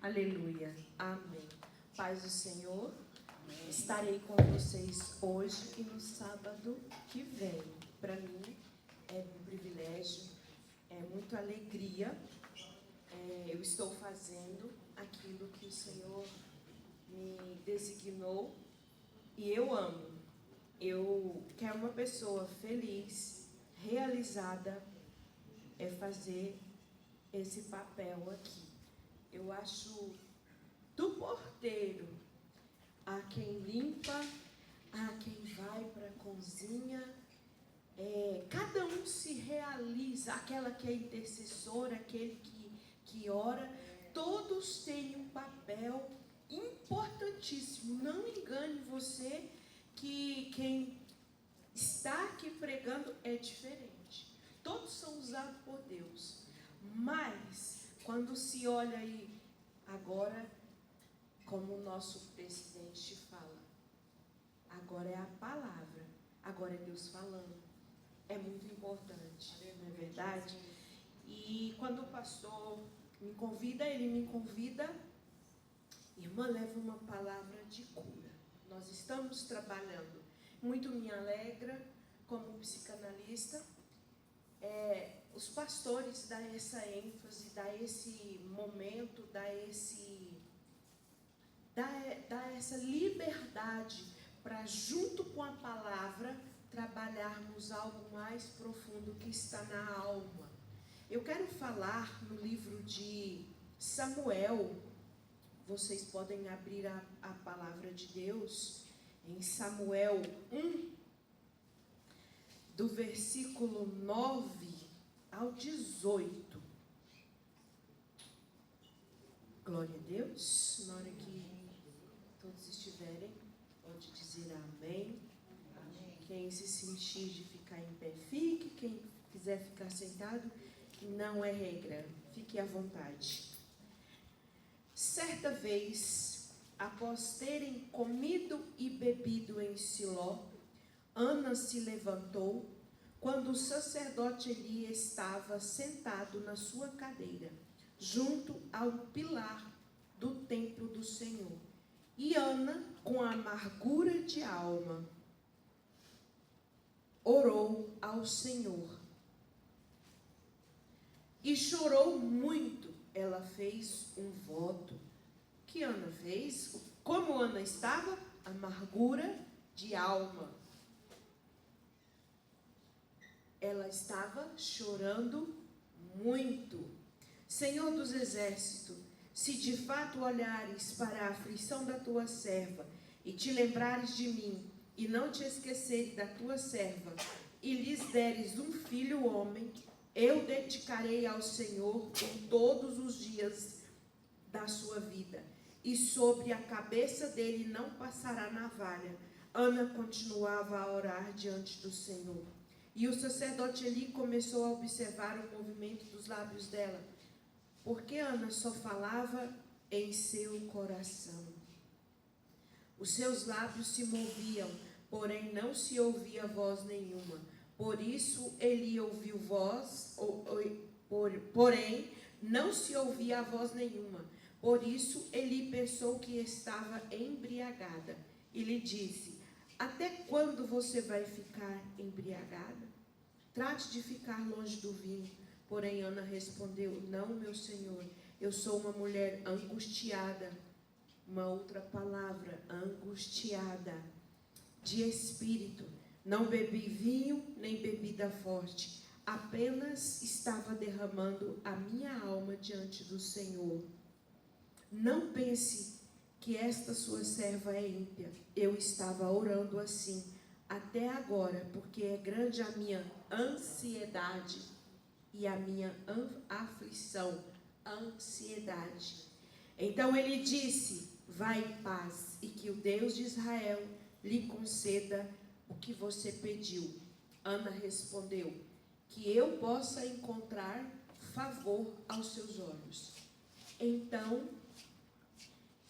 Aleluia. Amém. Paz do Senhor. Amém. Estarei com vocês hoje e no sábado que vem. Para mim é um privilégio, é muita alegria. Eu estou fazendo aquilo que o Senhor me designou e eu amo. Eu quero uma pessoa feliz, realizada, fazer esse papel aqui. Eu acho do porteiro a quem limpa, a quem vai para a cozinha, cada um se realiza, aquela que é intercessora, aquele que ora, todos têm um papel importantíssimo. Não engane você que quem está aqui pregando é diferente. Todos são usados por Deus, mas quando se olha aí, agora, como o nosso presidente fala, agora é a palavra, agora é Deus falando. É muito importante, não é verdade? E quando o pastor me convida, ele me convida, irmã, leva uma palavra de cura. Nós estamos trabalhando, muito me alegra, como psicanalista, os pastores dão essa ênfase, dá esse momento, dá essa liberdade para, junto com a palavra, trabalharmos algo mais profundo que está na alma. Eu quero falar no livro de Samuel. Vocês podem abrir a palavra de Deus em Samuel 1, do versículo 9 ao 18. Glória a Deus. Na hora que todos estiverem, pode dizer amém. Amém. Quem se sentir de ficar em pé, fique. Quem quiser ficar sentado, não é regra. Fique à vontade. Certa vez, após terem comido e bebido em Siló, Ana se levantou quando o sacerdote Eli estava sentado na sua cadeira, junto ao pilar do templo do Senhor. E Ana, com amargura de alma, orou ao Senhor. E chorou muito. Ela fez um voto. Que Ana fez? Como Ana estava? Amargura de alma. Ela estava chorando muito. Senhor dos exércitos, se de fato olhares para a aflição da tua serva e te lembrares de mim e não te esqueceres da tua serva e lhes deres um filho homem, eu dedicarei ao Senhor por todos os dias da sua vida, e sobre a cabeça dele não passará navalha. Ana continuava a orar diante do Senhor. E o sacerdote Eli começou a observar o movimento dos lábios dela, porque Ana só falava em seu coração. Os seus lábios se moviam, porém não se ouvia voz nenhuma. Por isso Eli ouviu voz, porém não se ouvia a voz nenhuma. Por isso Eli pensou que estava embriagada e lhe disse: até quando você vai ficar embriagada? Trate de ficar longe do vinho. Porém Ana respondeu: não, meu senhor, eu sou uma mulher angustiada. Uma outra palavra, angustiada de espírito. Não bebi vinho nem bebida forte, apenas estava derramando a minha alma diante do Senhor. Não pense que esta sua serva é ímpia. Eu estava orando assim até agora, porque é grande a minha ansiedade e a minha aflição. Ansiedade. Então ele disse: vá em paz, e que o Deus de Israel lhe conceda o que você pediu. Ana respondeu: que eu possa encontrar favor aos seus olhos. Então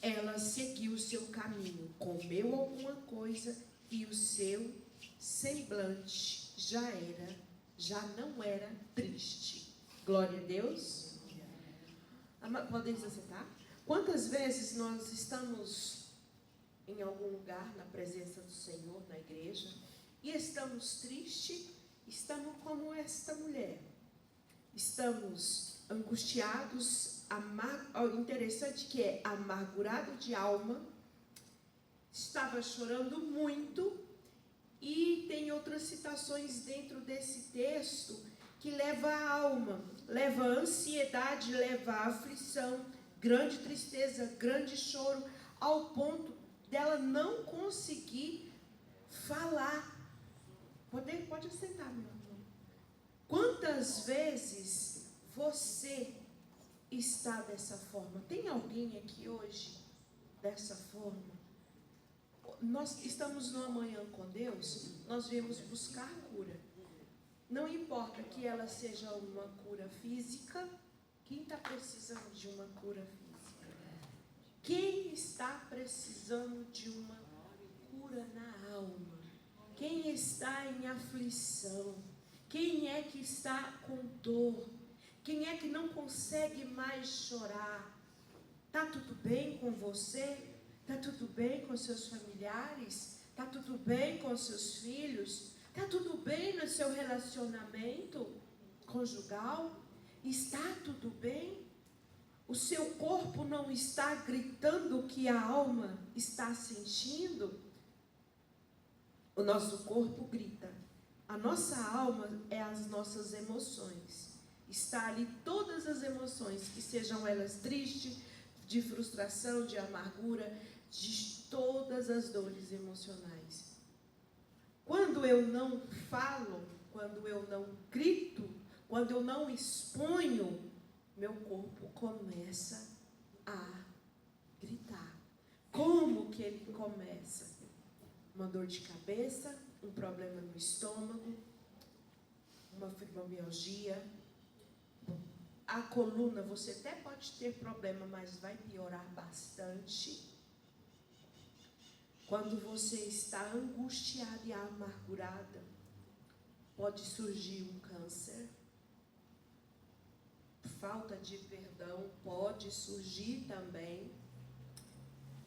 ela seguiu o seu caminho, comeu alguma coisa e o seu semblante já não era triste. Glória a Deus. Podem se sentar? Quantas vezes nós estamos em algum lugar, na presença do Senhor, na igreja, e estamos tristes, estamos como esta mulher. Estamos angustiados, interessante que é amargurado de alma, estava chorando muito, e tem outras citações dentro desse texto que leva a alma, leva a ansiedade, leva a aflição, grande tristeza, grande choro, ao ponto dela não conseguir falar. Pode sentar, meu irmão. Quantas vezes você está dessa forma? Tem alguém aqui hoje dessa forma? Nós estamos numa manhã com Deus, nós viemos buscar cura. Não importa que ela seja uma cura física. Quem está precisando de uma cura física? Quem está precisando de uma cura na alma? Quem está em aflição? Quem é que está com dor? Quem é que não consegue mais chorar? Está tudo bem com você? Está tudo bem com seus familiares? Está tudo bem com seus filhos? Está tudo bem no seu relacionamento conjugal? Está tudo bem? O seu corpo não está gritando o que a alma está sentindo? O nosso corpo grita. A nossa alma é as nossas emoções. Está ali todas as emoções, que sejam elas tristes, de frustração, de amargura, de todas as dores emocionais. Quando eu não falo, quando eu não grito, quando eu não exponho, meu corpo começa a gritar. Como que ele começa? Uma dor de cabeça, um problema no estômago, uma fibromialgia. A coluna, você até pode ter problema, mas vai piorar bastante. Quando você está angustiada e amargurada, pode surgir um câncer. Falta de perdão pode surgir também.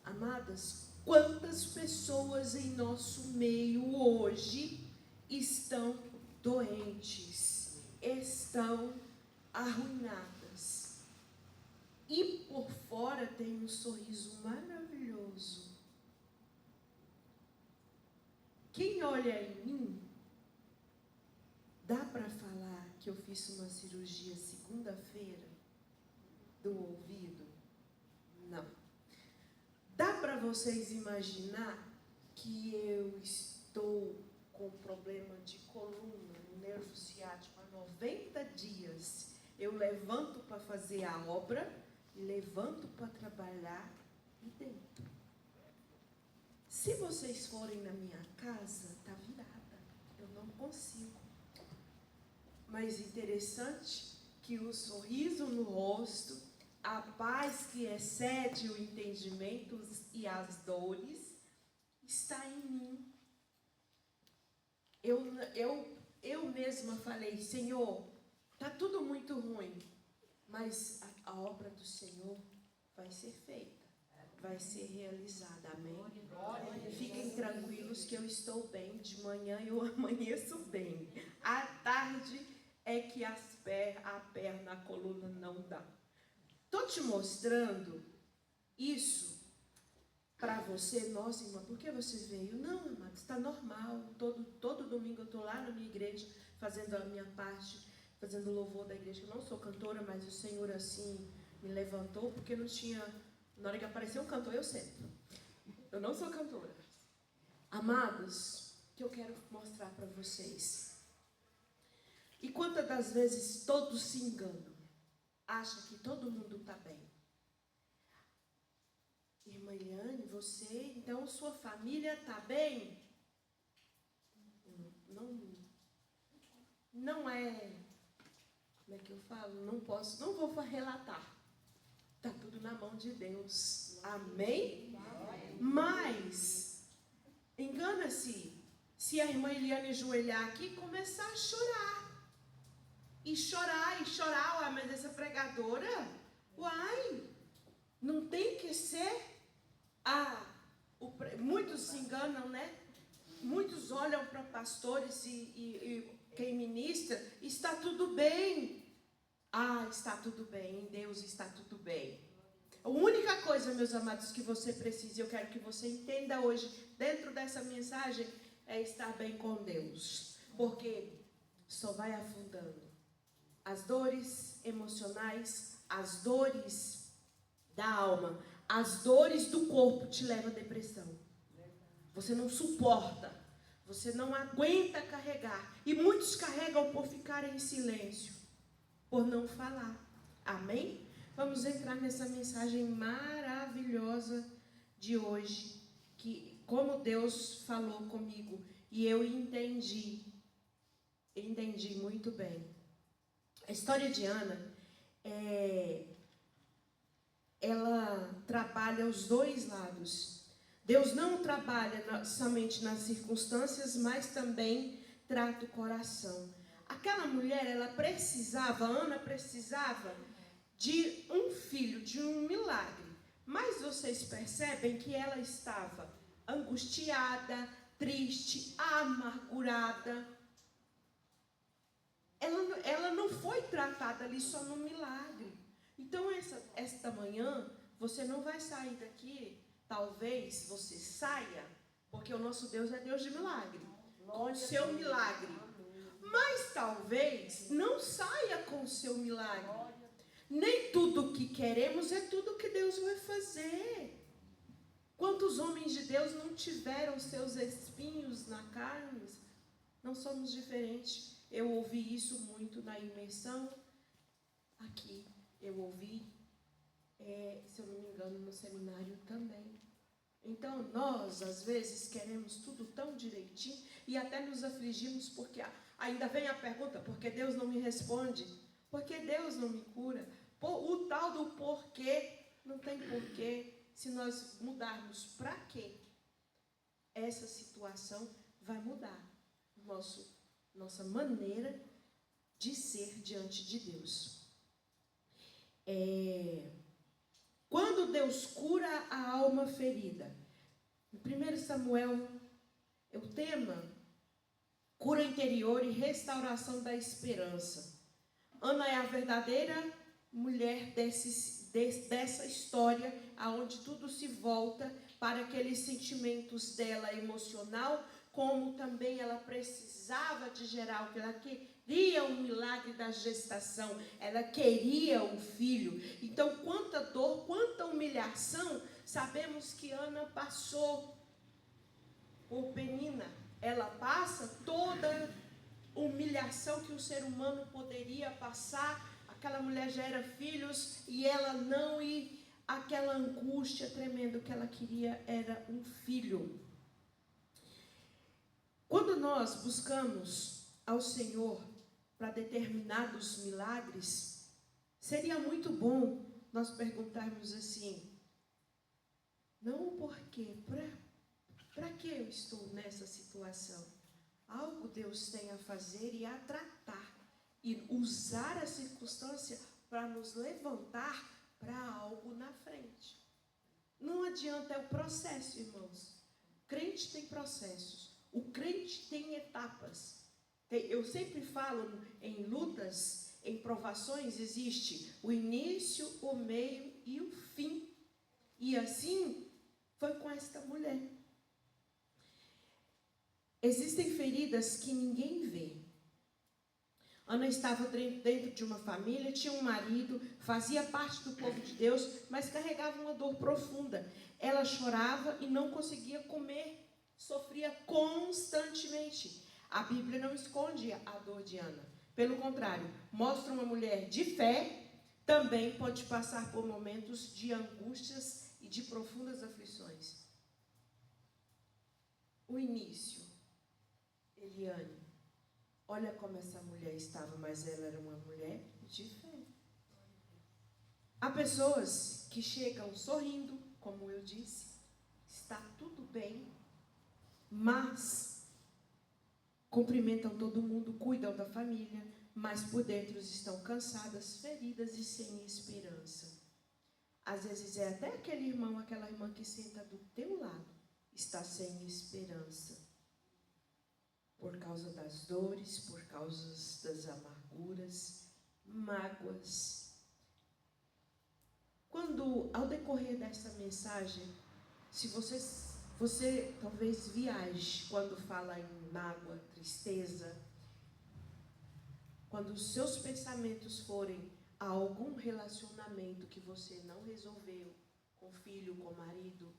Amadas, quantas pessoas em nosso meio hoje estão doentes, estão arruinadas, e por fora tem um sorriso maravilhoso. Quem olha em mim, dá para falar que eu fiz uma cirurgia segunda-feira do ouvido? Não. Dá para vocês imaginar que eu estou com problema de coluna, no nervo ciático, há 90 dias. Eu levanto para fazer a obra, levanto para trabalhar e deito. Se vocês forem na minha casa, está virada. Eu não consigo. Mas interessante que o sorriso no rosto, a paz que excede o entendimento e as dores, está em mim. Eu mesma falei, Senhor, está tudo muito ruim, mas a obra do Senhor vai ser feita, vai ser realizada, amém? Fiquem tranquilos que eu estou bem, de manhã eu amanheço bem, à tarde é que a perna, a coluna não dá. Estou te mostrando isso para você. Nossa, irmã, por que você veio? Não, amado, está normal. Todo domingo eu estou lá na minha igreja, fazendo a minha parte, fazendo louvor da igreja. Eu não sou cantora, mas o Senhor assim me levantou, porque não tinha... Na hora que apareceu um cantor, eu sento. Eu não sou cantora. Amados, o que eu quero mostrar para vocês. E quantas das vezes todos se enganam, acham que todo mundo está bem. Irmã Eliane, você, então sua família está bem? Não é, como é que eu falo? Não vou relatar. Está tudo na mão de Deus. Amém? Mas, engana-se, se a irmã Eliane ajoelhar aqui e começar a chorar. E chorar, uai, mas essa pregadora, uai, Não tem que ser muitos se enganam, né? Muitos olham para pastores e quem ministra, está tudo bem. Está tudo bem, em Deus está tudo bem. A única coisa, meus amados, que você precisa, eu quero que você entenda hoje, dentro dessa mensagem, é estar bem com Deus. Porque só vai afundando. As dores emocionais, as dores da alma, as dores do corpo te levam à depressão. Você não suporta, você não aguenta carregar. E muitos carregam por ficarem em silêncio, por não falar. Amém? Vamos entrar nessa mensagem maravilhosa de hoje, que como Deus falou comigo e eu entendi muito bem. A história de Ana, ela trabalha os dois lados. Deus não trabalha somente nas circunstâncias, mas também trata o coração. Aquela mulher, Ana precisava de um filho, de um milagre. Mas vocês percebem que ela estava angustiada, triste, amargurada. Ela não foi tratada ali só no milagre. Então, esta manhã, você não vai sair daqui, talvez você saia, porque o nosso Deus é Deus de milagre, com o seu milagre. Mas talvez não saia com o seu milagre. Nem tudo que queremos é tudo que Deus vai fazer. Quantos homens de Deus não tiveram seus espinhos na carne? Não somos diferentes. Eu ouvi isso muito na imersão aqui. Eu ouvi, se eu não me engano, no seminário também. Então, nós, às vezes, queremos tudo tão direitinho e até nos afligimos porque ainda vem a pergunta, por que Deus não me responde? Por que Deus não me cura? O tal do porquê, não tem porquê. Se nós mudarmos para quê, essa situação vai mudar nossa maneira de ser diante de Deus. Quando Deus cura a alma ferida, no 1 Samuel, o tema, cura interior e restauração da esperança. Ana é a verdadeira mulher dessa história, onde tudo se volta para aqueles sentimentos dela emocional, como também ela precisava de gerar o que ela queria, um milagre da gestação, ela queria um filho. Então, quanta dor, quanta humilhação, sabemos que Ana passou por Penina. Ela passa toda humilhação que um ser humano poderia passar. Aquela mulher gera filhos e ela não, e aquela angústia tremenda, que ela queria era um filho. Quando nós buscamos ao Senhor para determinados milagres, seria muito bom nós perguntarmos assim, não o porquê, para que eu estou nessa situação? Algo Deus tem a fazer e a tratar, e usar a circunstância para nos levantar para algo na frente. Não adianta, é o processo, irmãos. O crente tem processos. O crente tem etapas. Eu sempre falo, em lutas, em provações, existe o início, o meio e o fim. E assim foi com esta mulher. Existem feridas que ninguém vê. Ana estava dentro de uma família, tinha um marido, fazia parte do povo de Deus, mas carregava uma dor profunda. Ela chorava e não conseguia comer. Sofria constantemente. A Bíblia não esconde a dor de Ana. Pelo contrário, mostra uma mulher de fé, também pode passar por momentos de angústias e de profundas aflições. O início, Eliane, olha como essa mulher estava, mas ela era uma mulher de fé. Há pessoas que chegam sorrindo, como eu disse, está tudo bem, mas cumprimentam todo mundo, cuidam da família, mas por dentro estão cansadas, feridas e sem esperança. Às vezes é até aquele irmão, aquela irmã que senta do teu lado, está sem esperança. Por causa das dores, por causa das amarguras, mágoas. Quando, ao decorrer dessa mensagem, se você talvez viaje quando fala em mágoa, tristeza, quando os seus pensamentos forem a algum relacionamento que você não resolveu, com filho, com marido,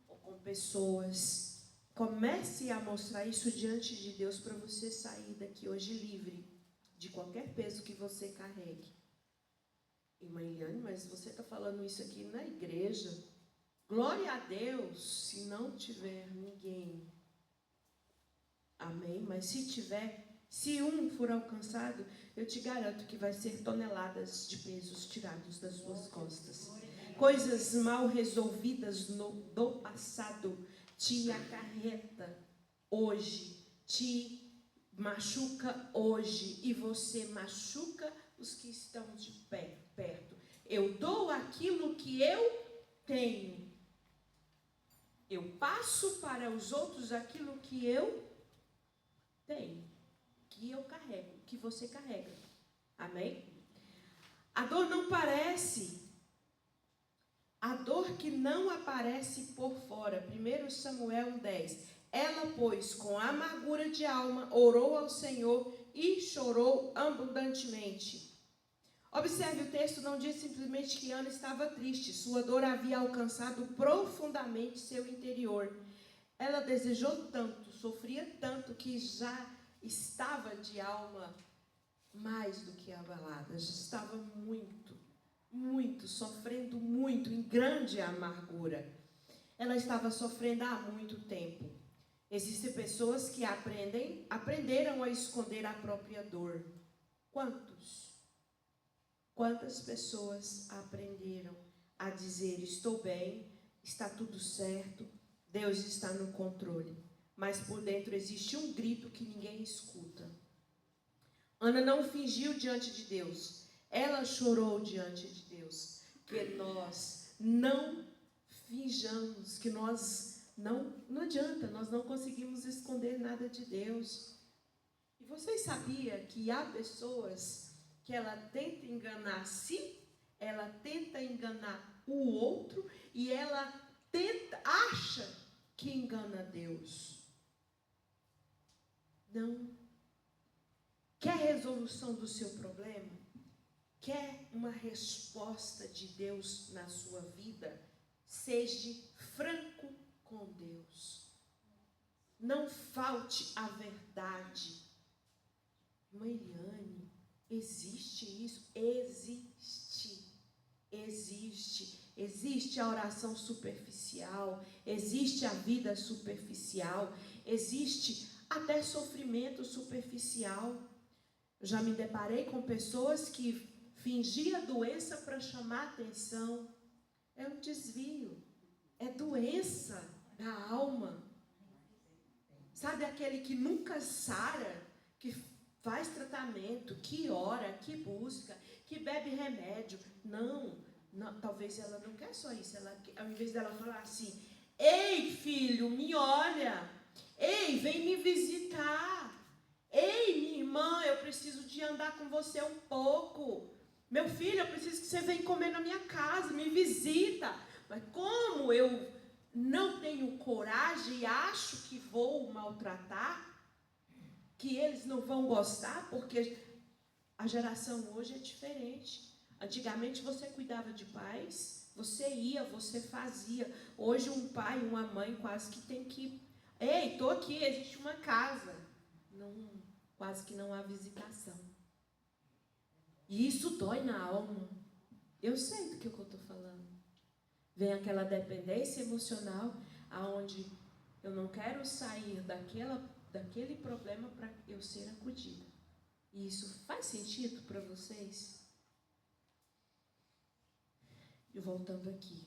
ou com pessoas, comece a mostrar isso diante de Deus para você sair daqui hoje livre de qualquer peso que você carregue. Irmã Eliane, mas você está falando isso aqui na igreja? Glória a Deus se não tiver ninguém. Amém? Mas se tiver, se um for alcançado, eu te garanto que vai ser toneladas de pesos tirados das suas costas. Coisas mal resolvidas do passado te acarreta hoje, te machuca hoje, e você machuca os que estão de perto. Eu dou aquilo que eu tenho. Eu passo para os outros aquilo que eu tenho, que eu carrego, que você carrega. Amém? A dor não parece. A dor que não aparece por fora. 1 Samuel 10. Ela, pois, com amargura de alma, orou ao Senhor e chorou abundantemente. Observe, o texto não diz simplesmente que Ana estava triste. Sua dor havia alcançado profundamente seu interior. Ela desejou tanto, sofria tanto, que já estava de alma mais do que abalada. Já estava muito, sofrendo muito, em grande amargura. Ela estava sofrendo há muito tempo. Existem pessoas que aprenderam a esconder a própria dor. Quantas pessoas aprenderam a dizer: estou bem, está tudo certo, Deus está no controle, mas por dentro existe um grito que ninguém escuta. Ana não fingiu diante de Deus, ela chorou diante de Deus. Que nós não finjamos, que nós não adianta, nós não conseguimos esconder nada de Deus. E vocês sabiam que há pessoas que ela tenta enganar a si, ela tenta enganar o outro, e ela acha que engana Deus. Não. Quer resolução do seu problema? Quer uma resposta de Deus na sua vida? Seja franco com Deus. Não falte a verdade. Irmã Eliane, existe isso? Existe a oração superficial, existe a vida superficial, existe até sofrimento superficial. Eu já me deparei com pessoas que fingiam doença para chamar atenção. É um desvio, é doença da alma. Sabe aquele que nunca sara, que faz tratamento, que ora, que busca, que bebe remédio? Não, talvez ela não quer só isso. Ela, ao invés dela falar assim: ei filho, me olha, ei, vem me visitar, ei minha irmã, eu preciso de andar com você um pouco, meu filho, eu preciso que você venha comer na minha casa, me visita. Mas como eu não tenho coragem e acho que vou maltratar, que eles não vão gostar, porque a geração hoje é diferente. Antigamente você cuidava de pais, você ia, você fazia. Hoje um pai, uma mãe quase que tem que... Ei, estou aqui, existe uma casa. Não, quase que não há visitação. E isso dói na alma. Eu sei do que eu estou falando. Vem aquela dependência emocional, aonde eu não quero sair daquele problema para eu ser acudida. E isso faz sentido para vocês? E voltando aqui.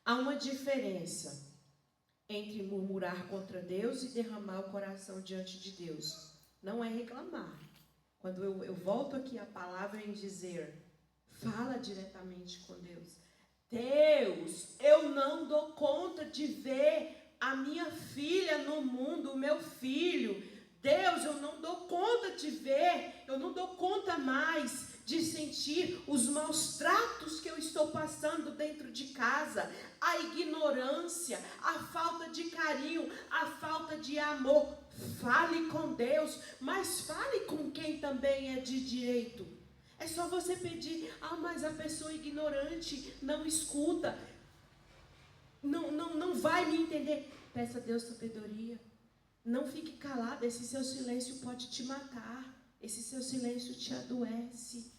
Há uma diferença entre murmurar contra Deus e derramar o coração diante de Deus. Não é reclamar. Quando eu volto aqui a palavra em dizer Fala diretamente com Deus. Deus, eu não dou conta de ver a minha filha no mundo, o meu filho. Deus, eu não dou conta de ver, eu não dou conta mais de sentir os maus tratos que eu estou passando dentro de casa, a ignorância, a falta de carinho, a falta de amor. Fale com Deus, mas fale com quem também é de direito. É só você pedir, mas a pessoa ignorante não escuta, não vai me entender. Peça a Deus sabedoria. Não fique calado, esse seu silêncio pode te matar, esse seu silêncio te adoece,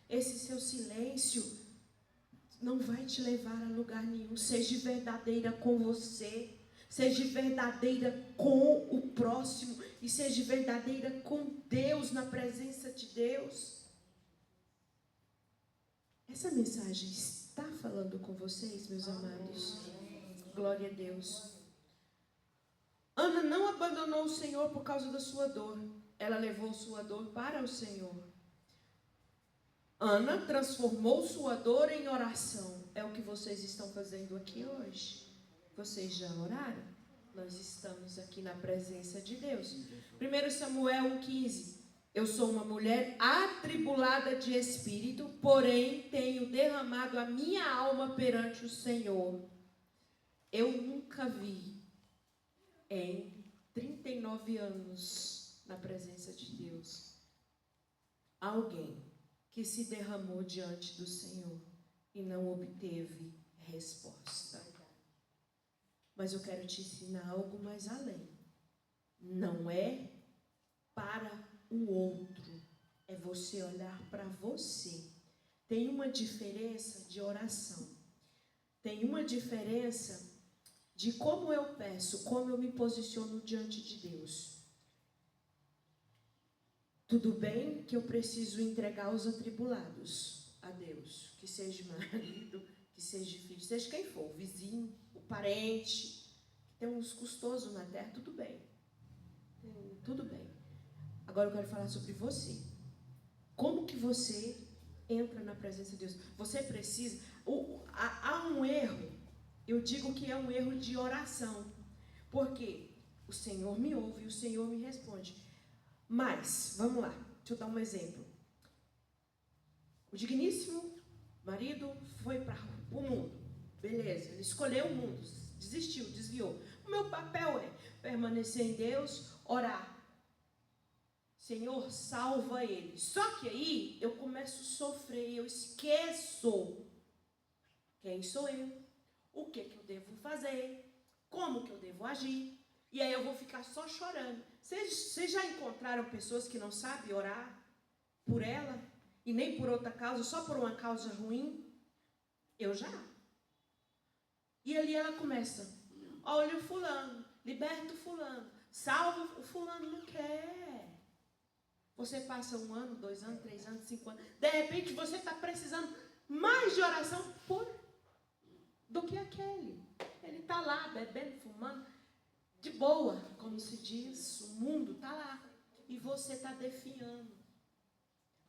esse seu silêncio não vai te levar a lugar nenhum. Seja verdadeira com você, seja verdadeira com o próximo e seja verdadeira com Deus, na presença de Deus. Essa mensagem está falando com vocês, meus amados? Glória a Deus. Ana não abandonou o Senhor por causa da sua dor. Ela levou sua dor para o Senhor. Ana transformou sua dor em oração. É o que vocês estão fazendo aqui hoje. Vocês já oraram? Nós estamos aqui na presença de Deus. 1 Samuel 1,15. Eu sou uma mulher atribulada de espírito, porém tenho derramado a minha alma perante o Senhor. Eu nunca vi em 39 anos na presença de Deus alguém que se derramou diante do Senhor e não obteve resposta. Mas eu quero te ensinar algo mais além. Não é para o outro, é você olhar para você. Tem uma diferença de oração, tem uma diferença de como eu peço, como eu me posiciono diante de Deus. Tudo bem que eu preciso entregar os atribulados a Deus, que seja marido, que seja filho, seja quem for, o vizinho, o parente, que tem uns custosos na terra, tudo bem. Tudo bem. Agora eu quero falar sobre você. Como que você entra na presença de Deus? Você precisa... Há um erro. Eu digo que é um erro de oração, porque o Senhor me ouve e o Senhor me responde. Mas, vamos lá, deixa eu dar um exemplo. O digníssimo marido foi para o mundo, beleza, ele escolheu o mundo, desistiu, desviou. O meu papel é permanecer em Deus, orar. Senhor, salva ele. Só que aí eu começo a sofrer, eu esqueço quem sou eu. O que eu devo fazer, como que eu devo agir, e aí eu vou ficar só chorando. Vocês já encontraram pessoas que não sabem orar por ela, e nem por outra causa, só por uma causa ruim? Eu já. E ali ela começa, olha o fulano, liberta o fulano, salva o fulano, não quer. Você passa 1 ano, 2 anos, 3 anos, 5 anos, de repente você está precisando mais de oração do que aquele. Ele está lá, bebendo, fumando, de boa, como se diz, o mundo está lá, e você está definhando.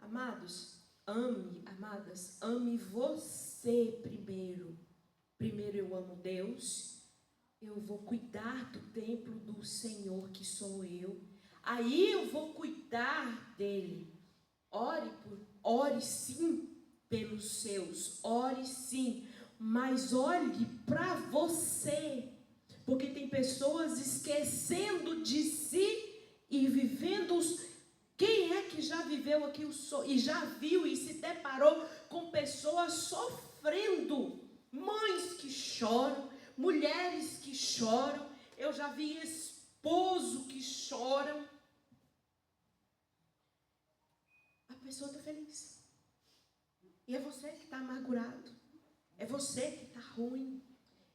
Amados, amadas, ame você primeiro. Primeiro eu amo Deus, eu vou cuidar do templo do Senhor, que sou eu. Aí eu vou cuidar dele. Ore sim pelos seus, ore sim, mas olhe para você, porque tem pessoas esquecendo de si e vivendo quem é que já viveu aqui e já viu e se deparou com pessoas sofrendo, mães que choram, mulheres que choram, eu já vi esposo que choram. A pessoa está feliz e é você que está amargurado. É você que está ruim.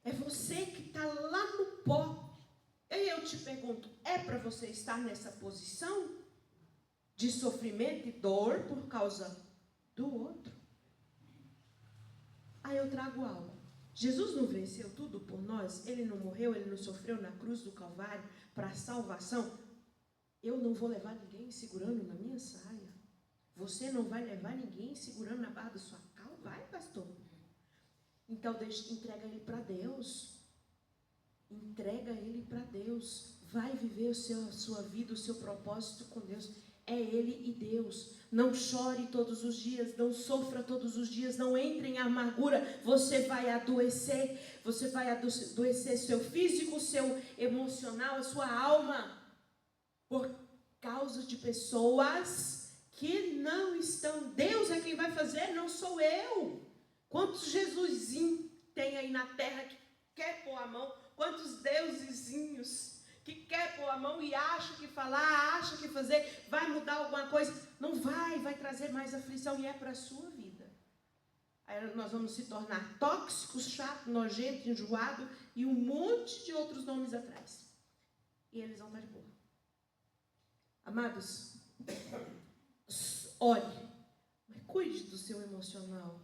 É você que está lá no pó. E eu te pergunto, é para você estar nessa posição de sofrimento e dor por causa do outro? Aí eu trago algo. Jesus não venceu tudo por nós? Ele não morreu, ele não sofreu na cruz do Calvário para a salvação? Eu não vou levar ninguém segurando na minha saia. Você não vai levar ninguém segurando na barra da sua calça. vai, pastor. Então, entrega ele para Deus. Entrega ele para Deus. Vai viver a sua vida, o seu propósito com Deus. É Ele e Deus. Não chore todos os dias, não sofra todos os dias, não entre em amargura. Você vai adoecer. Você vai adoecer seu físico, seu emocional, a sua alma. Por causa de pessoas que não estão. Deus é quem vai fazer, não sou eu. Quantos Jesusinhos tem aí na terra que quer pôr a mão? Quantos deusezinhos que quer pôr a mão e acha que falar, acha que fazer, vai mudar alguma coisa? Não vai trazer mais aflição e é para a sua vida. Aí nós vamos se tornar tóxicos, chato, nojento, enjoado e um monte de outros nomes atrás. E eles vão estar de boa. Amados, olhe, mas cuide do seu emocional.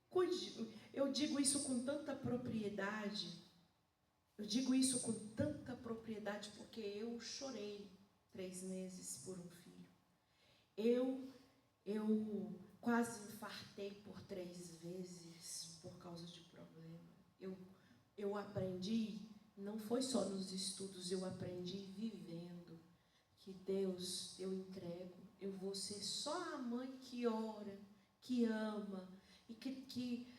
Cuide, eu digo isso com tanta propriedade. Eu digo isso com tanta propriedade porque eu chorei 3 meses por um filho. Eu quase infartei por 3 vezes por causa de problema. Eu aprendi, não foi só nos estudos, eu aprendi vivendo. Que Deus, eu entrego, eu vou ser só a mãe que ora, que ama e que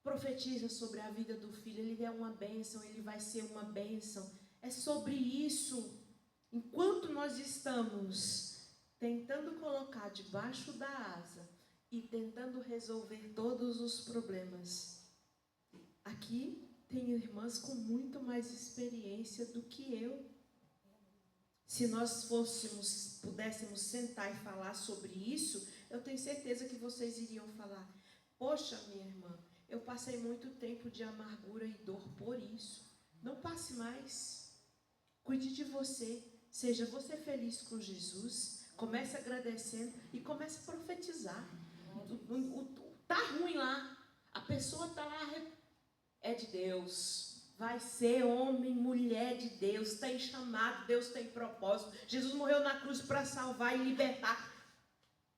profetiza sobre a vida do filho. Ele é uma bênção, ele vai ser uma bênção. É sobre isso. Enquanto nós estamos tentando colocar debaixo da asa e tentando resolver todos os problemas, aqui tem irmãs com muito mais experiência do que eu. Se nós pudéssemos sentar e falar sobre isso, eu tenho certeza que vocês iriam falar: poxa, minha irmã, eu passei muito tempo de amargura e dor por isso. Não passe mais. Cuide de você. Seja você feliz com Jesus. Comece agradecendo e comece a profetizar. Tá ruim lá. A pessoa tá lá, é de Deus. Vai ser homem, mulher de Deus. Tem chamado, Deus tem propósito. Jesus morreu na cruz para salvar e libertar.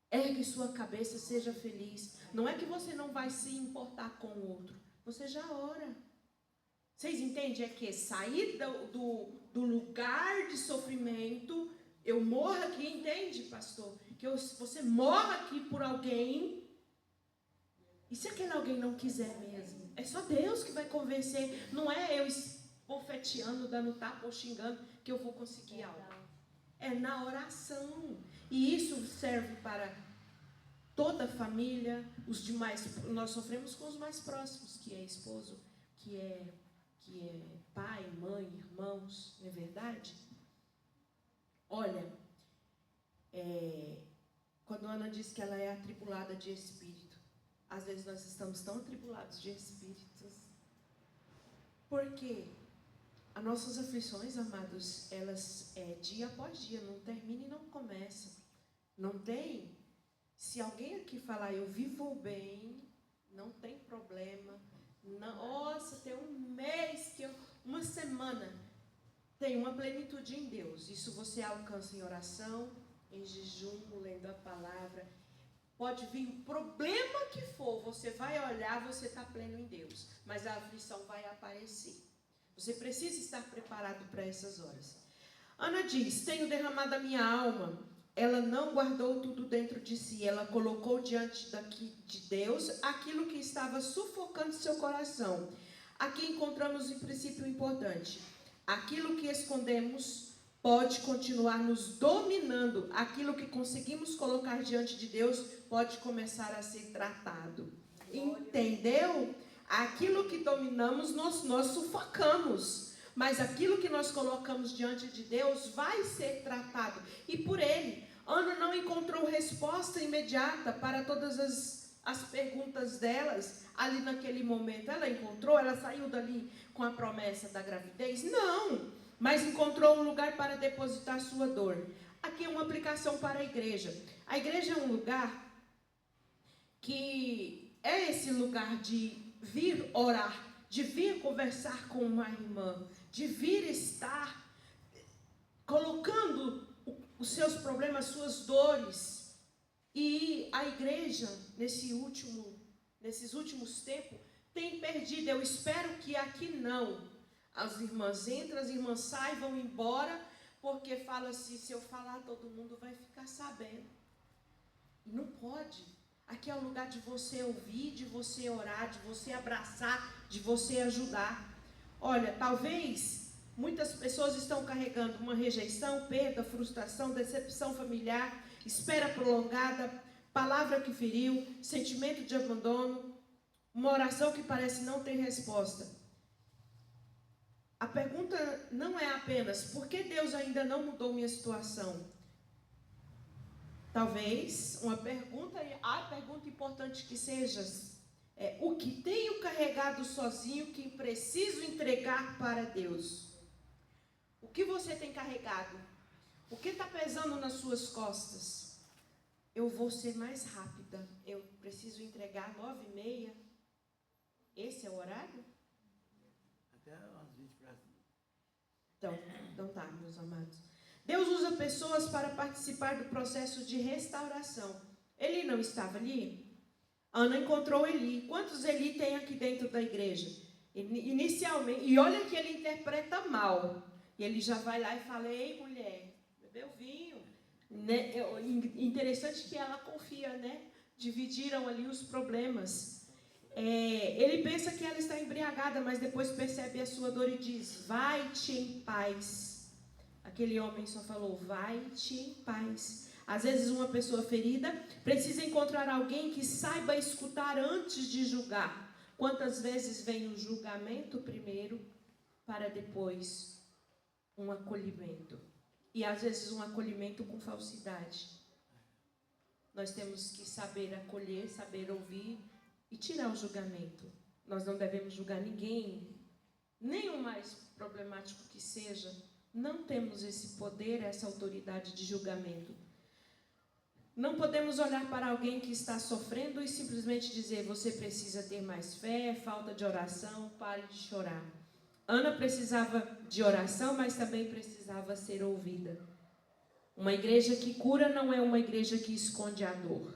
Ergue sua cabeça, seja feliz. Não é que você não vai se importar com o outro. Você já ora. Vocês entendem? É que sair do lugar de sofrimento. Eu morro aqui, entende, pastor? Que você morra aqui por alguém. E se aquele alguém não quiser mesmo? É só Deus que vai convencer. Não é eu bofeteando, dando tapa ou xingando que eu vou conseguir algo. É na oração. E isso serve para toda a família. Os demais, nós sofremos com os mais próximos, que é esposo, que é pai, mãe, irmãos, não é verdade? Olha, quando a Ana diz que ela é atribulada de espírito, às vezes nós estamos tão atribulados de espíritos. Por quê? As nossas aflições, amados, elas dia após dia, não terminam e não começam. Não tem. Se alguém aqui falar, eu vivo bem, não tem problema. Nossa, tem um mês, uma semana, tem uma plenitude em Deus. Isso você alcança em oração, em jejum, lendo a palavra. Pode vir o problema que for, você vai olhar, você está pleno em Deus. Mas a aflição vai aparecer. Você precisa estar preparado para essas horas. Ana diz, tenho derramado a minha alma. Ela não guardou tudo dentro de si. Ela colocou diante de Deus aquilo que estava sufocando seu coração. Aqui encontramos um princípio importante. Aquilo que escondemos pode continuar nos dominando. Aquilo que conseguimos colocar diante de Deus pode começar a ser tratado. Entendeu? Aquilo que dominamos, nós sufocamos. Mas aquilo que nós colocamos diante de Deus vai ser tratado. E por Ele, Ana não encontrou resposta imediata para todas as perguntas delas ali naquele momento. Ela encontrou? Ela saiu dali com a promessa da gravidez? Não, mas encontrou um lugar para depositar sua dor. Aqui é uma aplicação para a igreja. A igreja é um lugar que é esse lugar de vir orar, de vir conversar com uma irmã, de vir estar colocando os seus problemas, suas dores. E a igreja, nesses últimos tempos, tem perdido. Eu espero que aqui não. As irmãs entram, as irmãs saem, vão embora, porque fala assim, se eu falar, todo mundo vai ficar sabendo. E não pode. Aqui é o lugar de você ouvir, de você orar, de você abraçar, de você ajudar. Olha, talvez muitas pessoas estão carregando uma rejeição, perda, frustração, decepção familiar, espera prolongada, palavra que feriu, sentimento de abandono, uma oração que parece não ter resposta. A pergunta não é apenas, por que Deus ainda não mudou minha situação? Talvez a pergunta importante que seja, o que tenho carregado sozinho que preciso entregar para Deus? O que você tem carregado? O que está pesando nas suas costas? Eu vou ser mais rápida, eu preciso entregar 9h30. Esse é o horário? Até umas 20 para Então tá, meus amados. Deus usa pessoas para participar do processo de restauração. Eli não estava ali? Ana encontrou Eli. Quantos Eli tem aqui dentro da igreja? Inicialmente, e olha que ele interpreta mal. E ele já vai lá e fala, ei mulher, bebeu vinho. Né? Interessante que ela confia, né? Dividiram ali os problemas. Ele pensa que ela está embriagada, mas depois percebe a sua dor e diz, vai-te em paz. Aquele homem só falou, vai-te em paz. Às vezes uma pessoa ferida precisa encontrar alguém que saiba escutar antes de julgar. Quantas vezes vem o julgamento primeiro, para depois um acolhimento. E às vezes um acolhimento com falsidade. Nós temos que saber acolher, saber ouvir e tirar o julgamento. Nós não devemos julgar ninguém, nem o mais problemático que seja. Não temos esse poder, essa autoridade de julgamento. Não podemos olhar para alguém que está sofrendo e simplesmente dizer, você precisa ter mais fé, falta de oração, pare de chorar. Ana precisava de oração, mas também precisava ser ouvida. Uma igreja que cura não é uma igreja que esconde a dor.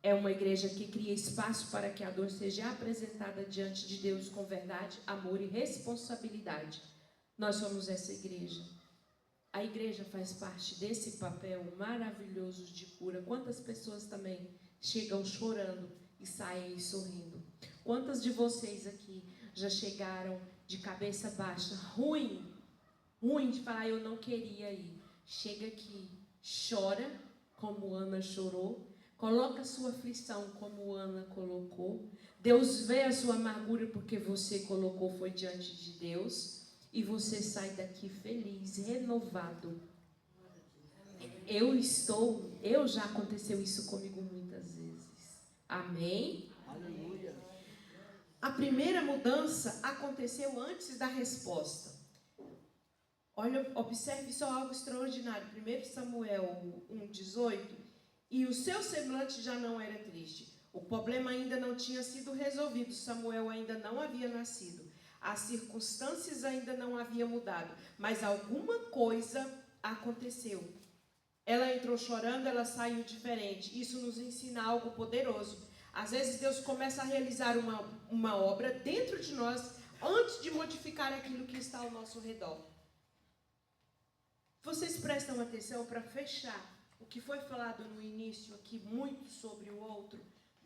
É uma igreja que cria espaço para que a dor seja apresentada diante de Deus com verdade, amor e responsabilidade. Nós somos essa igreja. A igreja faz parte desse papel maravilhoso de cura. Quantas pessoas também chegam chorando e saem sorrindo? Quantas de vocês aqui já chegaram de cabeça baixa, ruim de falar, eu não queria ir. Chega aqui, chora, como Ana chorou, coloca a sua aflição como Ana colocou. Deus vê a sua amargura porque você colocou, foi diante de Deus. E você sai daqui feliz, renovado. Já aconteceu isso comigo muitas vezes. Amém? Aleluia. A primeira mudança aconteceu antes da resposta. Olha, observe só algo extraordinário. 1 Samuel 1,18. E o seu semblante já não era triste. O problema ainda não tinha sido resolvido. Samuel ainda não havia nascido. As circunstâncias ainda não haviam mudado, mas alguma coisa aconteceu. Ela entrou chorando, ela saiu diferente. Isso nos ensina algo poderoso. Às vezes Deus começa a realizar uma obra dentro de nós antes de modificar aquilo que está ao nosso redor. Vocês prestam atenção para fechar o que foi falado no início aqui, muito sobre o outro.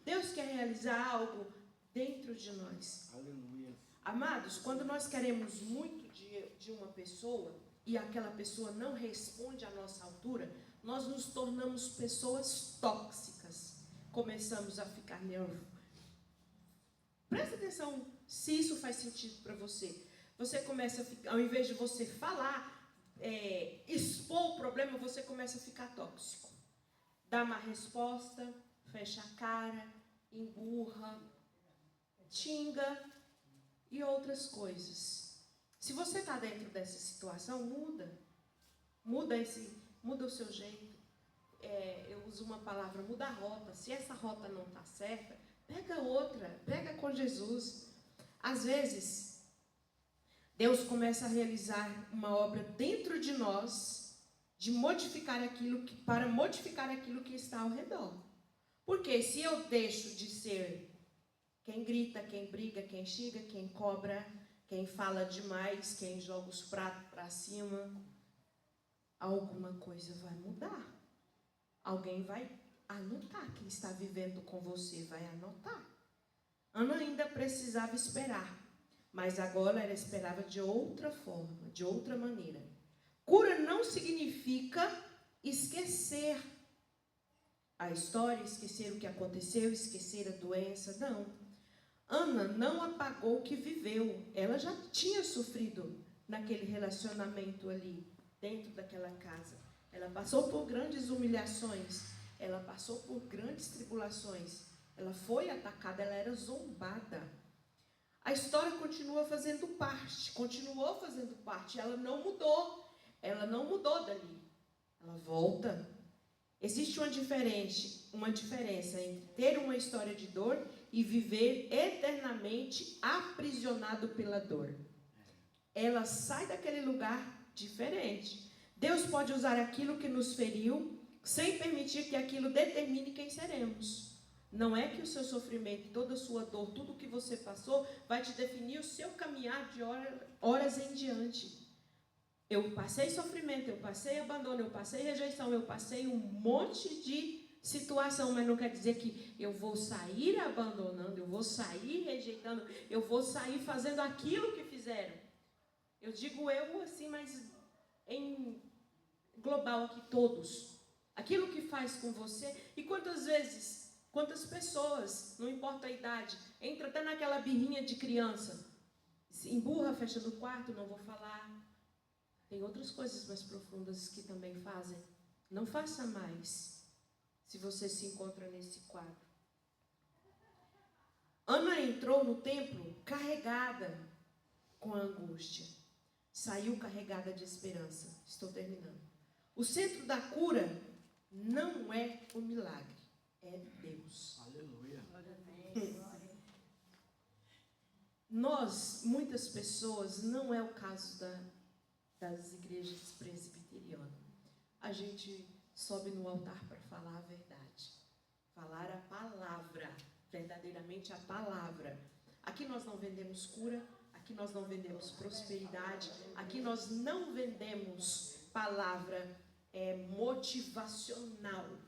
Deus quer realizar algo dentro de nós. Aleluia. Amados, quando nós queremos muito de uma pessoa e aquela pessoa não responde à nossa altura, nós nos tornamos pessoas tóxicas. Começamos a ficar nervosos. Presta atenção se isso faz sentido para você. Você começa a ficar, ao invés de você falar, expor o problema, você começa a ficar tóxico. Dá uma resposta, fecha a cara, emburra, xinga e outras coisas. Se você está dentro dessa situação, muda o seu jeito. Eu uso uma palavra, muda a rota. Se essa rota não está certa, pega outra, pega com Jesus. Às vezes, Deus começa a realizar uma obra dentro de nós, para modificar aquilo que está ao redor. Porque se eu deixo de ser Quem grita, quem briga, quem xinga, quem cobra, quem fala demais, quem joga os pratos para cima, alguma coisa vai mudar. Alguém vai anotar. Quem está vivendo com você vai anotar. Ana ainda precisava esperar, mas agora ela esperava de outra forma, de outra maneira. Cura não significa esquecer a história, esquecer o que aconteceu, esquecer a doença, não. Ana não apagou o que viveu. Ela já tinha sofrido naquele relacionamento ali, dentro daquela casa. Ela passou por grandes humilhações. Ela passou por grandes tribulações. Ela foi atacada, ela era zombada. A história continuou fazendo parte. Ela não mudou dali. Ela volta. Existe uma diferença entre ter uma história de dor e viver eternamente aprisionado pela dor. Ela sai daquele lugar diferente. Deus pode usar aquilo que nos feriu, sem permitir que aquilo determine quem seremos. Não é que o seu sofrimento, toda a sua dor, tudo o que você passou, vai te definir o seu caminhar de horas em diante. Eu passei sofrimento, eu passei abandono, eu passei rejeição, eu passei um monte de situação, mas não quer dizer que eu vou sair abandonando, eu vou sair rejeitando, eu vou sair fazendo aquilo que fizeram. Eu digo eu assim, mas em global aqui, todos. Aquilo que faz com você, e quantas vezes, quantas pessoas, não importa a idade, entra até naquela birrinha de criança, se emburra, fecha no quarto, não vou falar. Tem outras coisas mais profundas que também fazem. Não faça mais, se você se encontra nesse quadro. Ana entrou no templo carregada com angústia. Saiu carregada de esperança. Estou terminando. O centro da cura não é o milagre, é Deus. Aleluia. Nós, muitas pessoas, não é o caso das igrejas presbiterianas. A gente sobe no altar para falar a verdade. Falar a palavra, verdadeiramente a palavra. Aqui nós não vendemos cura, aqui nós não vendemos prosperidade, aqui nós não vendemos palavra motivacional.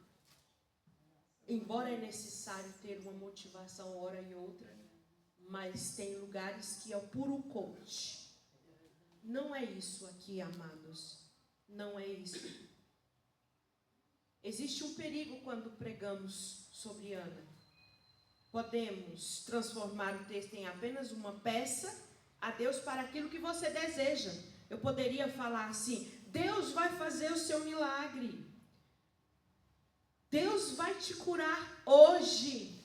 Embora é necessário ter uma motivação hora e outra, mas tem lugares que é o puro coach. Não é isso aqui, amados. Não é isso. Existe um perigo quando pregamos sobre Ana. Podemos transformar o texto em apenas uma peça a Deus para aquilo que você deseja. Eu poderia falar assim: Deus vai fazer o seu milagre. Deus vai te curar hoje.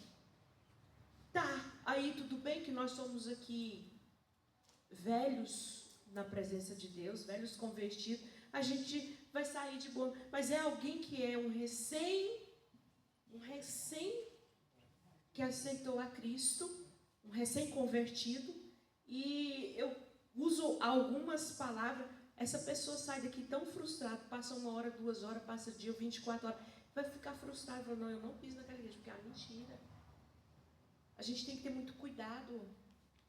Tá, aí tudo bem que nós somos aqui velhos na presença de Deus, velhos convertidos, a gente vai sair de boa. Mas é alguém que é um recém que aceitou a Cristo, um recém-convertido, e eu uso algumas palavras, essa pessoa sai daqui tão frustrada, passa 1 hora, 2 horas, passa dia, 24 horas, vai ficar frustrado, fala, não, eu não piso naquela igreja, porque é mentira. A gente tem que ter muito cuidado,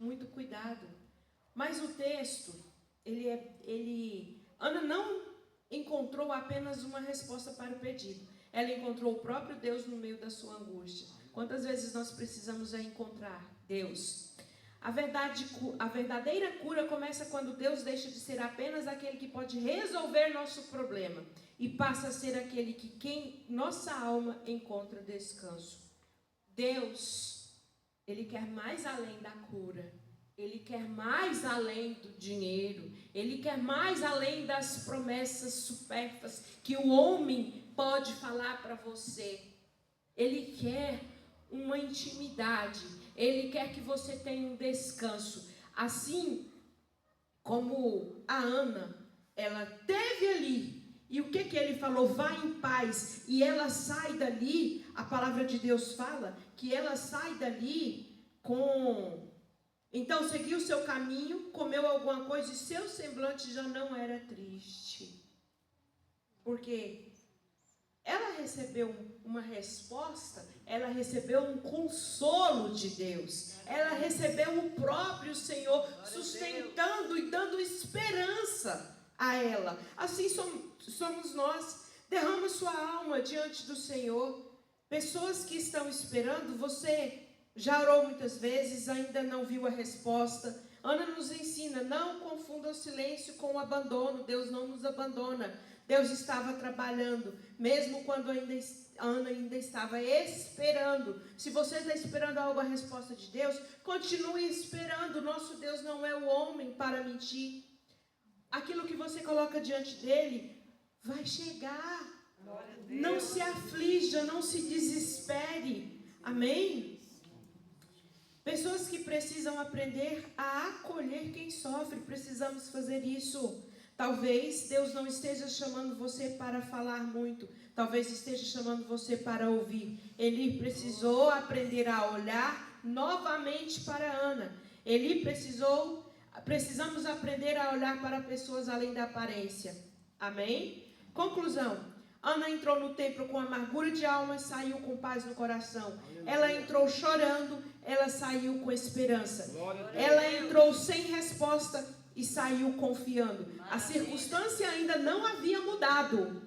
muito cuidado. Mas o texto, Ana não encontrou apenas uma resposta para o pedido. Ela encontrou o próprio Deus no meio da sua angústia. Quantas vezes nós precisamos encontrar Deus? A verdadeira cura começa quando Deus deixa de ser apenas aquele que pode resolver nosso problema e passa a ser aquele que quem nossa alma encontra descanso. Deus, Ele quer mais além da cura. Ele quer mais além do dinheiro. Ele quer mais além das promessas supérfluas que o homem pode falar para você. Ele quer uma intimidade. Ele quer que você tenha um descanso. Assim como a Ana, ela teve ali. E o que ele falou? Vá em paz. E ela sai dali, a palavra de Deus fala, que ela sai dali com... Então seguiu o seu caminho, comeu alguma coisa e seu semblante já não era triste. Por quê? ela recebeu uma resposta, ela recebeu um consolo de Deus, ela recebeu o próprio Senhor sustentando e dando esperança a ela. Assim somos nós. Derrama sua alma diante do Senhor. Pessoas que estão esperando, você já orou muitas vezes, ainda não viu a resposta. Ana nos ensina, não confunda o silêncio com o abandono. Deus não nos abandona. Deus estava trabalhando, mesmo quando Ana ainda estava esperando. Se você está esperando algo, a resposta de Deus, continue esperando. Nosso Deus não é o homem para mentir. Aquilo que você coloca diante dele vai chegar. Não se aflija, não se desespere. Amém? Pessoas que precisam aprender a acolher quem sofre, precisamos fazer isso. Talvez Deus não esteja chamando você para falar muito, talvez esteja chamando você para ouvir. Ele precisou aprender a olhar novamente para Ana. Precisamos aprender a olhar para pessoas além da aparência. Amém? Conclusão. Ana entrou no templo com amargura de alma e saiu com paz no coração. Ela entrou chorando, ela saiu com esperança. Ela entrou sem resposta e saiu confiando. A circunstância ainda não havia mudado,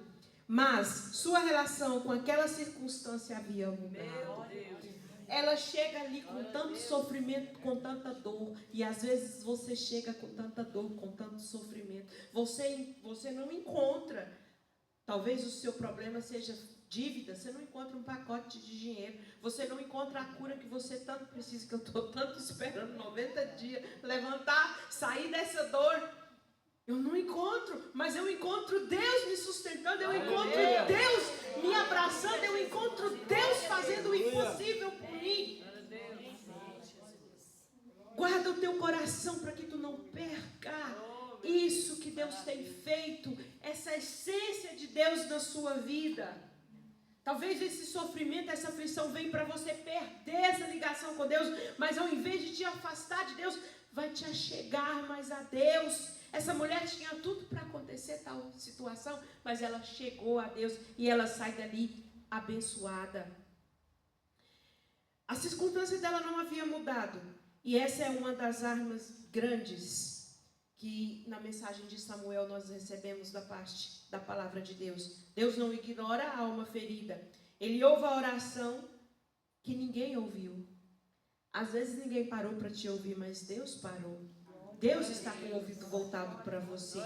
mas sua relação com aquela circunstância havia mudado. Ela chega ali com tanto sofrimento, com tanta dor, e às vezes você chega com tanta dor, com tanto sofrimento. Você não encontra. Talvez o seu problema seja dívida, você não encontra um pacote de dinheiro, você não encontra a cura que você tanto precisa, que eu estou tanto esperando, 90 dias, levantar, sair dessa dor. Eu não encontro, mas eu encontro Deus me sustentando, eu encontro Deus me abraçando, eu encontro Deus fazendo o impossível por mim. Guarda o teu coração para que tu não perca isso que Deus tem feito, essa essência de Deus na sua vida. Talvez esse sofrimento, essa aflição venha para você perder essa ligação com Deus, mas ao invés de te afastar de Deus, vai te achegar mais a Deus. Essa mulher tinha tudo para acontecer tal situação, mas ela chegou a Deus e ela sai dali abençoada. A circunstância dela não havia mudado, e essa é uma das armas grandes que na mensagem de Samuel nós recebemos da parte da palavra de Deus. Deus não ignora a alma ferida. Ele ouve a oração que ninguém ouviu. Às vezes ninguém parou para te ouvir, mas Deus parou. Deus está com o ouvido voltado para você.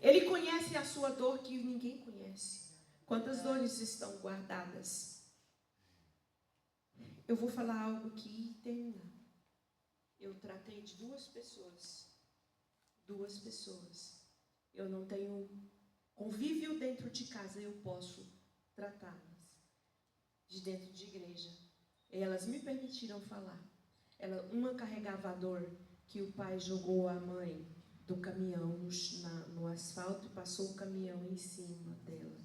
Ele conhece a sua dor que ninguém conhece. Quantas dores estão guardadas? Eu vou falar algo que termina. Eu tratei de duas pessoas. Eu não tenho convívio dentro de casa, eu posso tratá-las de dentro de igreja. Elas me permitiram falar. Uma carregava a dor que o pai jogou a mãe do caminhão no asfalto e passou o caminhão em cima dela.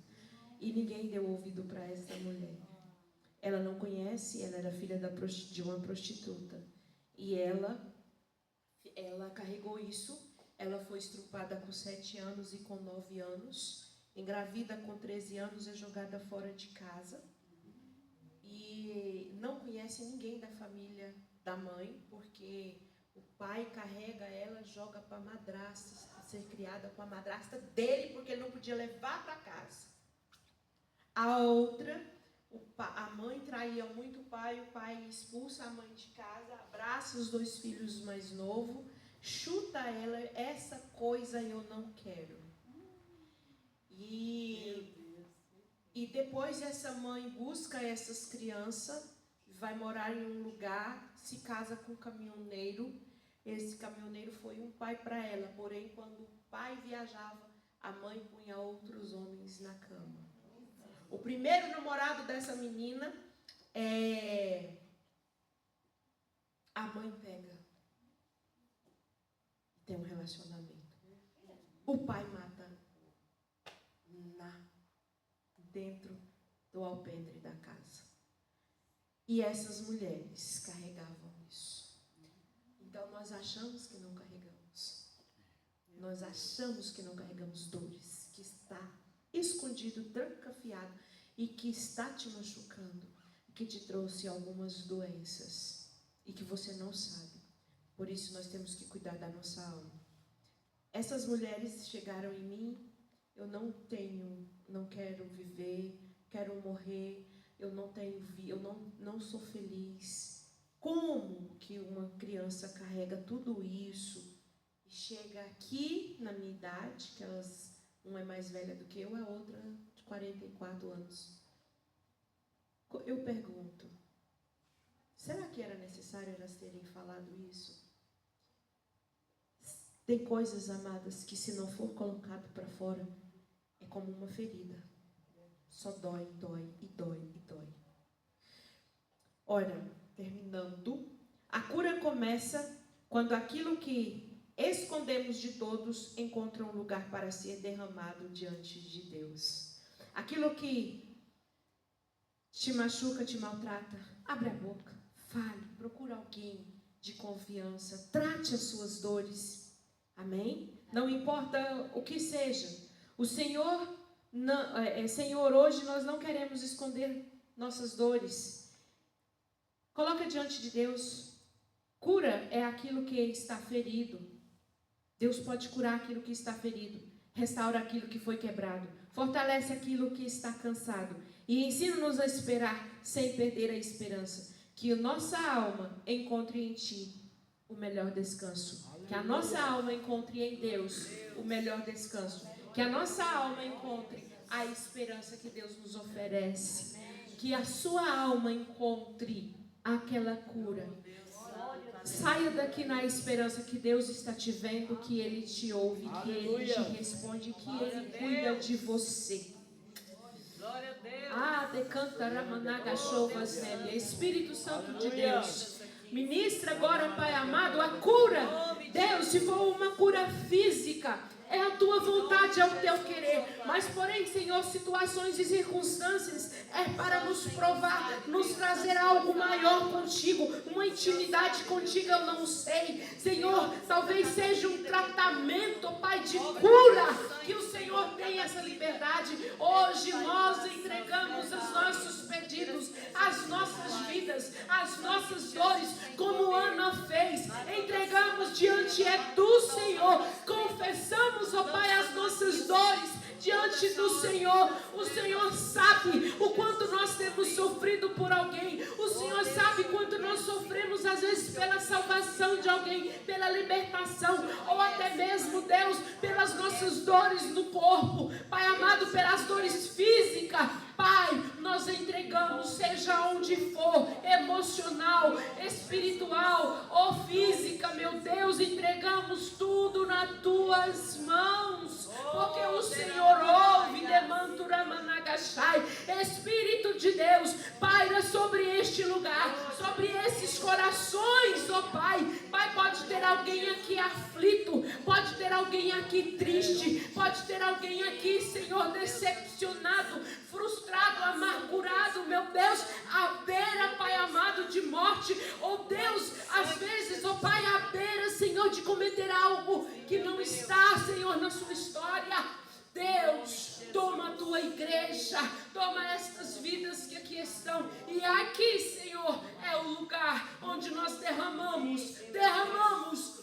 E ninguém deu ouvido para essa mulher. Ela não conhece, ela era filha de uma prostituta. E ela carregou isso. Ela foi estrupada com 7 anos e com 9 anos. Engravida com 13 anos, é jogada fora de casa. E não conhece ninguém da família da mãe, porque o pai carrega ela, joga para a madrasta, ser criada com a madrasta dele, porque ele não podia levar para casa. A outra, a mãe traía muito o pai expulsa a mãe de casa, abraça os 2 filhos mais novos, chuta ela, essa coisa eu não quero. E depois essa mãe busca essas crianças, vai morar em um lugar, se casa com um caminhoneiro. Esse caminhoneiro foi um pai para ela, porém quando o pai viajava, a mãe punha outros homens na cama. O primeiro namorado dessa menina, a mãe pega. Tem um relacionamento. O pai mata dentro do alpendre da casa. E essas mulheres carregavam isso. Então nós achamos que não carregamos. Nós achamos que não carregamos dores que está escondido, trancafiado, e que está te machucando, que te trouxe algumas doenças e que você não sabe. Por isso nós temos que cuidar da nossa alma. Essas mulheres chegaram em mim, eu não quero viver, quero morrer, eu não sou feliz. Como que uma criança carrega tudo isso e chega aqui na minha idade, que uma é mais velha do que eu, a outra de 44 anos. Eu pergunto, será que era necessário elas terem falado isso? Tem coisas, amadas, que se não for colocado para fora, é como uma ferida. Só dói, dói e dói e dói. Ora, terminando, a cura começa quando aquilo que escondemos de todos encontra um lugar para ser derramado diante de Deus. Aquilo que te machuca, te maltrata, abre a boca, fale, procura alguém de confiança, trate as suas dores. Amém? Não importa o que seja. O Senhor, Senhor, hoje nós não queremos esconder nossas dores. Coloca diante de Deus. Cura é aquilo que está ferido. Deus pode curar aquilo que está ferido. Restaura aquilo que foi quebrado. Fortalece aquilo que está cansado. E ensina-nos a esperar sem perder a esperança. Que a nossa alma encontre em Ti o melhor descanso. Que a nossa alma encontre em Deus o melhor descanso. Que a nossa alma encontre a esperança que Deus nos oferece. Que a sua alma encontre aquela cura. Saia daqui na esperança que Deus está te vendo, que Ele te ouve, que Ele te responde, que Ele cuida de você. Decanta Ramanaga Chovas Nélia. Espírito Santo de Deus, ministra agora, Pai amado, a cura. Deus, se for uma cura física, é a tua vontade, é o teu querer. Mas, porém, Senhor, situações e circunstâncias é para nos provar, nos trazer algo maior contigo, uma intimidade contigo, eu não sei. Senhor, talvez seja um tratamento, Pai, de cura, que o Senhor tem essa liberdade. Hoje nós entregamos os nossos pedidos, as nossas vidas, as nossas dores, como Ana fez. Entregamos diante do Senhor, confessamos, ó Pai, as nossas dores diante do Senhor. O Senhor sabe o quanto nós temos sofrido por alguém. O Senhor sabe quanto nós sofremos, às vezes, pela salvação de alguém, pela libertação, ou até mesmo, Deus, pelas nossas dores no corpo. Pai amado, pelas dores físicas. Pai, nós entregamos, seja onde for, emocional, espiritual ou física, meu Deus, entregamos tudo nas tuas mãos, porque o Senhor ouve. Espírito de Deus, paira sobre este lugar, sobre esses corações, ó Pai. Pai, pode ter alguém aqui aflito, pode ter alguém aqui triste, pode ter alguém aqui, Senhor, decepcionado, frustrado, amargurado, meu Deus, à beira, Pai amado, de morte, ou Deus, às vezes, ó Pai, à beira, Senhor, de cometer algo que não está, Senhor, na sua história. Deus, toma a tua igreja, toma estas vidas que aqui estão, e aqui, Senhor, é o lugar onde nós derramamos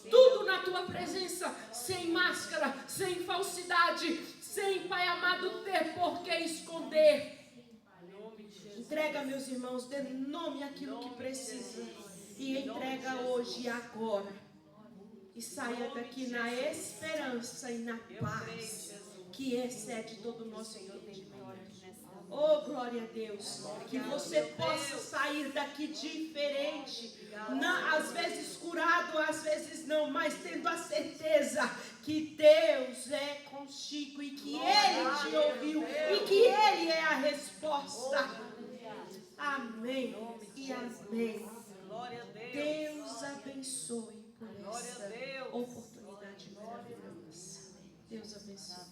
tudo na tua presença, sem máscara, sem falsidade, sem, Pai amado, ter por que esconder. Entrega, meus irmãos, dê nome àquilo que precisa, e entrega hoje e agora, e saia daqui na esperança e na paz que excede todo o nosso entendimento. Oh, glória a Deus, que você possa sair daqui diferente, às vezes curado, às vezes não, mas tendo a certeza que Deus é contigo e que Ele te ouviu e que Ele é a resposta. Amém e amém. Deus abençoe por essa oportunidade maravilhosa. Deus abençoe.